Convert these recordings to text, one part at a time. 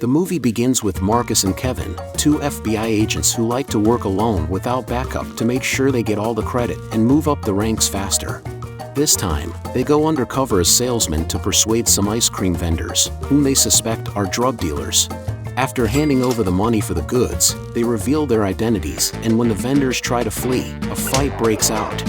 The movie begins with Marcus and Kevin, two FBI agents who like to work alone without backup to make sure they get all the credit and move up the ranks faster. This time, they go undercover as salesmen to persuade some ice cream vendors, whom they suspect are drug dealers. After handing over the money for the goods, they reveal their identities, and when the vendors try to flee, a fight breaks out.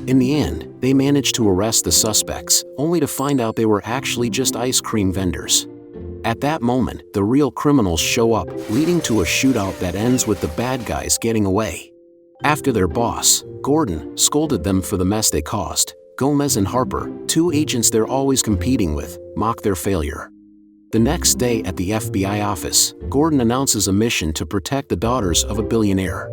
In the end, they manage to arrest the suspects, only to find out they were actually just ice cream vendors. At that moment, the real criminals show up, leading to a shootout that ends with the bad guys getting away. After their boss, Gordon, scolded them for the mess they caused, Gomez and Harper, two agents they're always competing with, mock their failure. The next day at the FBI office, Gordon announces a mission to protect the daughters of a billionaire.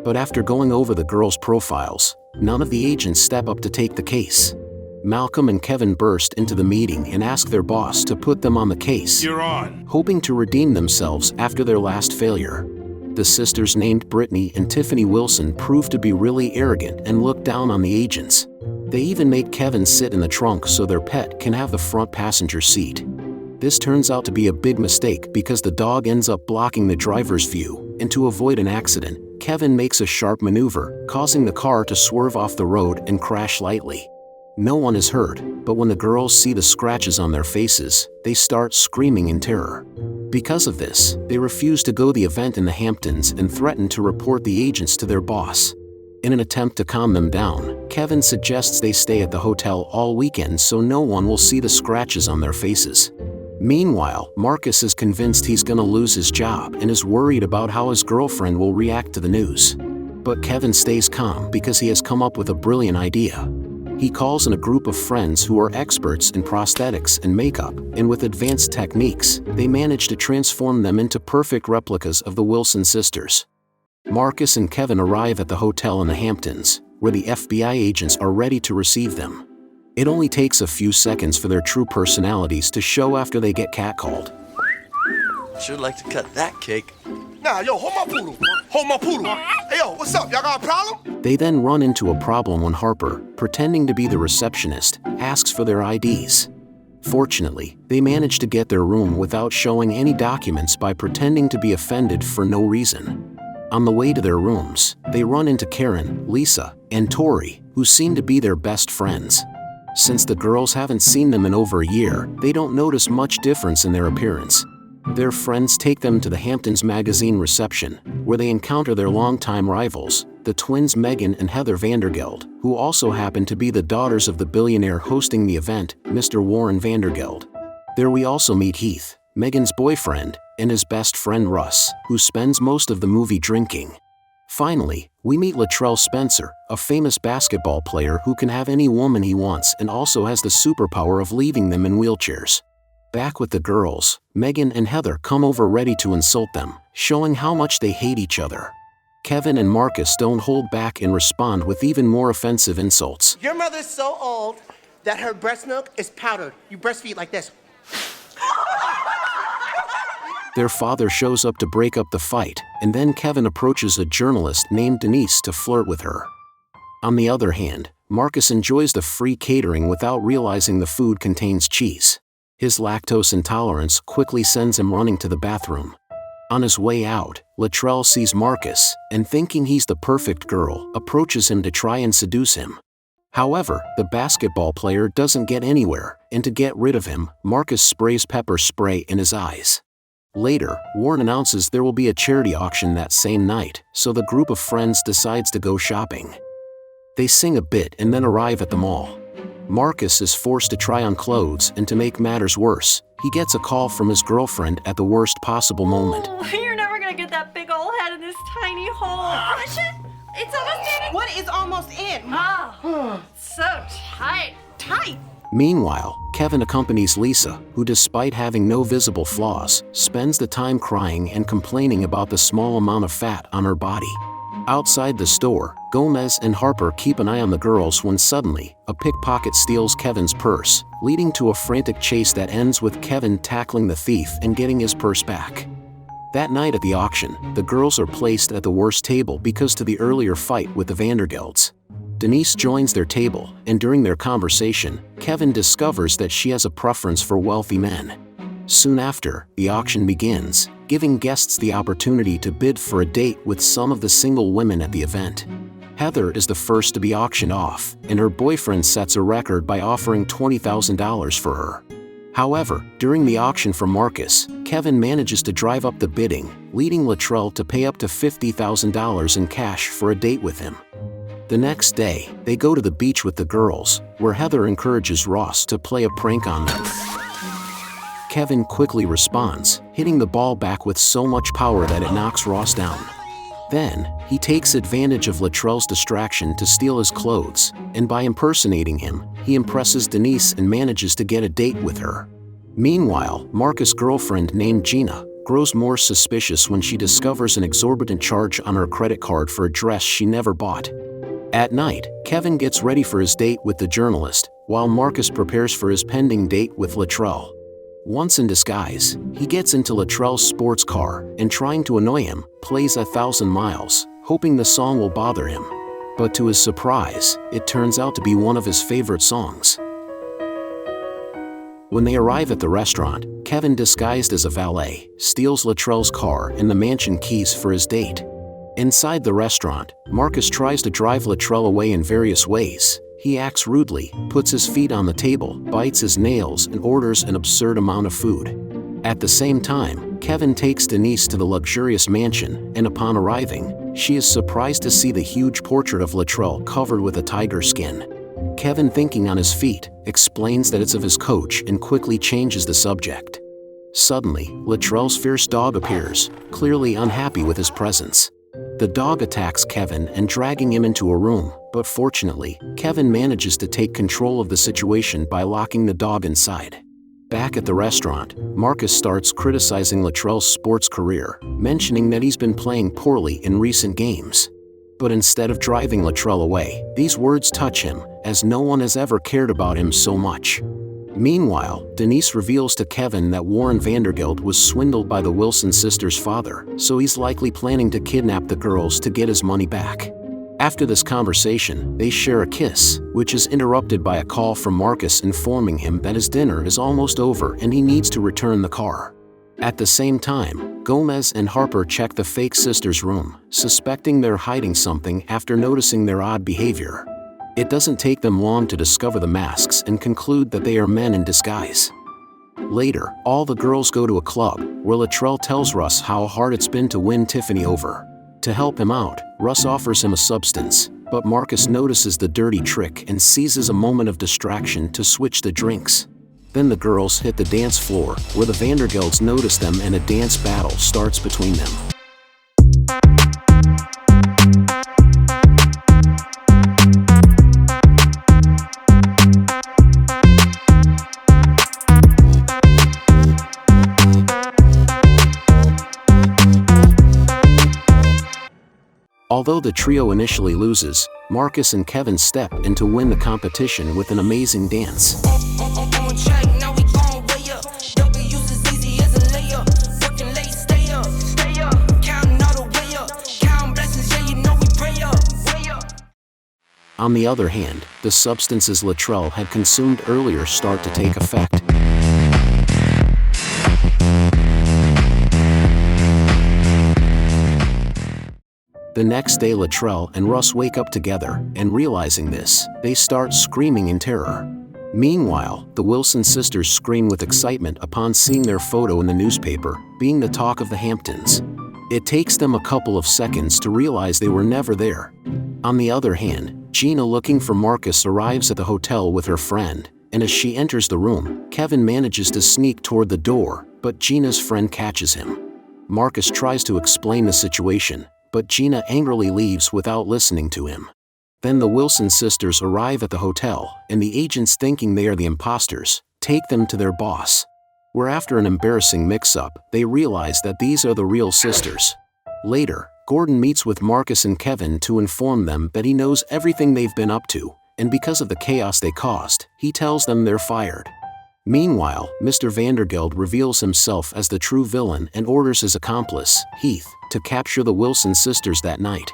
But after going over the girls' profiles, none of the agents step up to take the case. Malcolm and Kevin burst into the meeting and ask their boss to put them on the case, You're on. hoping to redeem themselves after their last failure. The sisters named Brittany and Tiffany Wilson prove to be really arrogant and look down on the agents. They even make Kevin sit in the trunk so their pet can have the front passenger seat. This turns out to be a big mistake because the dog ends up blocking the driver's view, and to avoid an accident, Kevin makes a sharp maneuver, causing the car to swerve off the road and crash lightly. No one is hurt, but when the girls see the scratches on their faces, they start screaming in terror. Because of this, they refuse to go to the event in the Hamptons and threaten to report the agents to their boss. In an attempt to calm them down, Kevin suggests they stay at the hotel all weekend so no one will see the scratches on their faces. Meanwhile, Marcus is convinced he's gonna lose his job and is worried about how his girlfriend will react to the news. But Kevin stays calm because he has come up with a brilliant idea. He calls in a group of friends who are experts in prosthetics and makeup, and with advanced techniques, they manage to transform them into perfect replicas of the Wilson sisters. Marcus and Kevin arrive at the hotel in the Hamptons, where the FBI agents are ready to receive them. It only takes a few seconds for their true personalities to show after they get catcalled. Sure like to cut that cake. Nah, yo, hold my poodle. Hold my poodle. Hey, yo, what's up? Y'all got a problem? They then run into a problem when Harper, pretending to be the receptionist, asks for their IDs. Fortunately, they manage to get their room without showing any documents by pretending to be offended for no reason. On the way to their rooms, they run into Karen, Lisa, and Tori, who seem to be their best friends. Since the girls haven't seen them in over a year, they don't notice much difference in their appearance. Their friends take them to the Hamptons magazine reception, where they encounter their longtime rivals, the twins Megan and Heather Vandergeld, who also happen to be the daughters of the billionaire hosting the event, Mr. Warren Vandergeld. There we also meet Heath, Megan's boyfriend, and his best friend Russ, who spends most of the movie drinking. Finally, we meet Latrell Spencer, a famous basketball player who can have any woman he wants and also has the superpower of leaving them in wheelchairs. Back with the girls, Megan and Heather come over ready to insult them, showing how much they hate each other. Kevin and Marcus don't hold back and respond with even more offensive insults. Your mother's so old that her breast milk is powdered. You breastfeed like this. Their father shows up to break up the fight, and then Kevin approaches a journalist named Denise to flirt with her. On the other hand, Marcus enjoys the free catering without realizing the food contains cheese. His lactose intolerance quickly sends him running to the bathroom. On his way out, Latrell sees Marcus, and thinking he's the perfect girl, approaches him to try and seduce him. However, the basketball player doesn't get anywhere, and to get rid of him, Marcus sprays pepper spray in his eyes. Later, Warren announces there will be a charity auction that same night, so the group of friends decides to go shopping. They sing a bit and then arrive at the mall. Marcus is forced to try on clothes, and to make matters worse, he gets a call from his girlfriend at the worst possible moment. Oh, you're never gonna get that big old head in this tiny hole. Push it! It's almost in! What is almost in? Oh, so tight. Tight. Meanwhile, Kevin accompanies Lisa, who despite having no visible flaws, spends the time crying and complaining about the small amount of fat on her body. Outside the store, Gomez and Harper keep an eye on the girls when suddenly, a pickpocket steals Kevin's purse, leading to a frantic chase that ends with Kevin tackling the thief and getting his purse back. That night at the auction, the girls are placed at the worst table because to the earlier fight with the Vandergelts. Denise joins their table, and during their conversation, Kevin discovers that she has a preference for wealthy men. Soon after, the auction begins, giving guests the opportunity to bid for a date with some of the single women at the event. Heather is the first to be auctioned off, and her boyfriend sets a record by offering $20,000 for her. However, during the auction for Marcus, Kevin manages to drive up the bidding, leading Latrell to pay up to $50,000 in cash for a date with him. The next day, they go to the beach with the girls, where Heather encourages Ross to play a prank on them. Kevin quickly responds, hitting the ball back with so much power that it knocks Ross down. Then, he takes advantage of Latrell's distraction to steal his clothes, and by impersonating him, he impresses Denise and manages to get a date with her. Meanwhile, Marcus' girlfriend named Gina grows more suspicious when she discovers an exorbitant charge on her credit card for a dress she never bought. At night, Kevin gets ready for his date with the journalist, while Marcus prepares for his pending date with Latrell. Once in disguise, he gets into Latrell's sports car and, trying to annoy him, plays 1,000 Miles, hoping the song will bother him. But to his surprise, it turns out to be one of his favorite songs. When they arrive at the restaurant, Kevin, disguised as a valet, steals Latrell's car and the mansion keys for his date. Inside the restaurant, Marcus tries to drive Latrell away in various ways. He acts rudely, puts his feet on the table, bites his nails, and orders an absurd amount of food. At the same time, Kevin takes Denise to the luxurious mansion, and upon arriving, she is surprised to see the huge portrait of Latrell covered with a tiger skin. Kevin, thinking on his feet, explains that it's of his coach and quickly changes the subject. Suddenly, Latrell's fierce dog appears, clearly unhappy with his presence. The dog attacks Kevin and dragging him into a room, but fortunately, Kevin manages to take control of the situation by locking the dog inside. Back at the restaurant, Marcus starts criticizing Latrell's sports career, mentioning that he's been playing poorly in recent games. But instead of driving Latrell away, these words touch him, as no one has ever cared about him so much. Meanwhile, Denise reveals to Kevin that Warren Vandergelt was swindled by the Wilson sisters' father, so he's likely planning to kidnap the girls to get his money back. After this conversation, they share a kiss, which is interrupted by a call from Marcus informing him that his dinner is almost over and he needs to return the car. At the same time, Gomez and Harper check the fake sisters' room, suspecting they're hiding something after noticing their odd behavior. It doesn't take them long to discover the masks and conclude that they are men in disguise. Later, all the girls go to a club, where Latrell tells Russ how hard it's been to win Tiffany over. To help him out, Russ offers him a substance, but Marcus notices the dirty trick and seizes a moment of distraction to switch the drinks. Then the girls hit the dance floor, where the Vandergelts notice them and a dance battle starts between them. Although the trio initially loses, Marcus and Kevin step in to win the competition with an amazing dance. On the other hand, the substances Latrell had consumed earlier start to take effect. The next day, Latrell and Russ wake up together, and realizing this, they start screaming in terror. Meanwhile, the Wilson sisters scream with excitement upon seeing their photo in the newspaper, being the talk of the Hamptons. It takes them a couple of seconds to realize they were never there. On the other hand, Gina, looking for Marcus, arrives at the hotel with her friend, and as she enters the room, Kevin manages to sneak toward the door, but Gina's friend catches him. Marcus tries to explain the situation, but Gina angrily leaves without listening to him. Then the Wilson sisters arrive at the hotel, and the agents, thinking they are the imposters, take them to their boss. Where after an embarrassing mix-up, they realize that these are the real sisters. Later, Gordon meets with Marcus and Kevin to inform them that he knows everything they've been up to, and because of the chaos they caused, he tells them they're fired. Meanwhile, Mr. Vandergeld reveals himself as the true villain and orders his accomplice, Heath, to capture the Wilson sisters that night.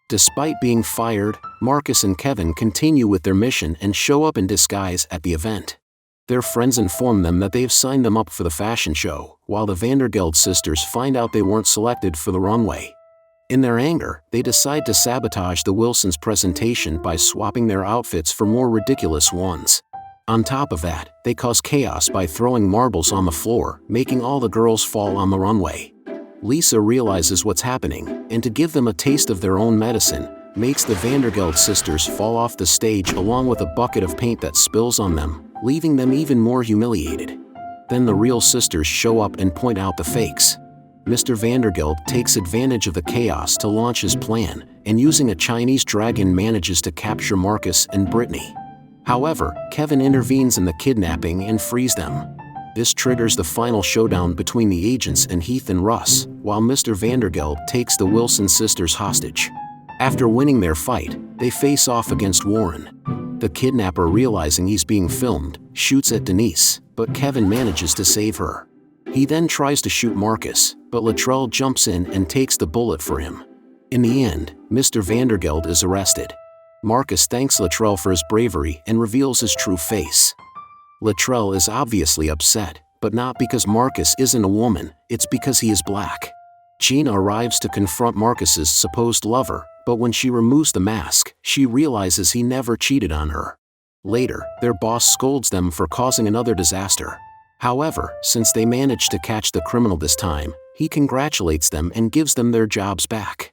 Despite being fired, Marcus and Kevin continue with their mission and show up in disguise at the event. Their friends inform them that they've signed them up for the fashion show, while the Vandergeld sisters find out they weren't selected for the runway. In their anger, they decide to sabotage the Wilsons' presentation by swapping their outfits for more ridiculous ones. On top of that, they cause chaos by throwing marbles on the floor, making all the girls fall on the runway. Lisa realizes what's happening, and to give them a taste of their own medicine, makes the Vandergeld sisters fall off the stage along with a bucket of paint that spills on them, leaving them even more humiliated. Then the real sisters show up and point out the fakes. Mr. Vandergeld takes advantage of the chaos to launch his plan, and using a Chinese dragon manages to capture Marcus and Brittany. However, Kevin intervenes in the kidnapping and frees them. This triggers the final showdown between the agents and Heath and Russ, while Mr. Vandergeld takes the Wilson sisters hostage. After winning their fight, they face off against Warren. The kidnapper, realizing he's being filmed, shoots at Denise, but Kevin manages to save her. He then tries to shoot Marcus, but Luttrell jumps in and takes the bullet for him. In the end, Mr. Vandergeld is arrested. Marcus thanks Luttrell for his bravery and reveals his true face. Luttrell is obviously upset, but not because Marcus isn't a woman, it's because he is black. Gina arrives to confront Marcus's supposed lover, but when she removes the mask, she realizes he never cheated on her. Later, their boss scolds them for causing another disaster. However, since they managed to catch the criminal this time, he congratulates them and gives them their jobs back.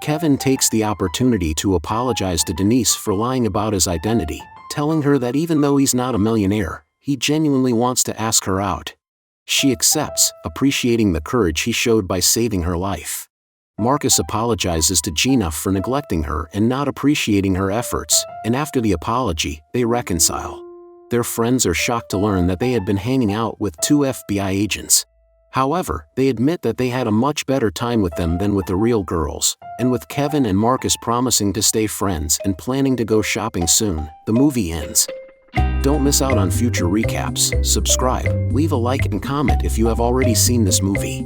Kevin takes the opportunity to apologize to Denise for lying about his identity, telling her that even though he's not a millionaire, he genuinely wants to ask her out. She accepts, appreciating the courage he showed by saving her life. Marcus apologizes to Gina for neglecting her and not appreciating her efforts, and after the apology, they reconcile. Their friends are shocked to learn that they had been hanging out with two FBI agents. However, they admit that they had a much better time with them than with the real girls, and with Kevin and Marcus promising to stay friends and planning to go shopping soon, the movie ends. Don't miss out on future recaps, subscribe, leave a like and comment if you have already seen this movie.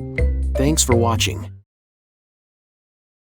Thanks for watching.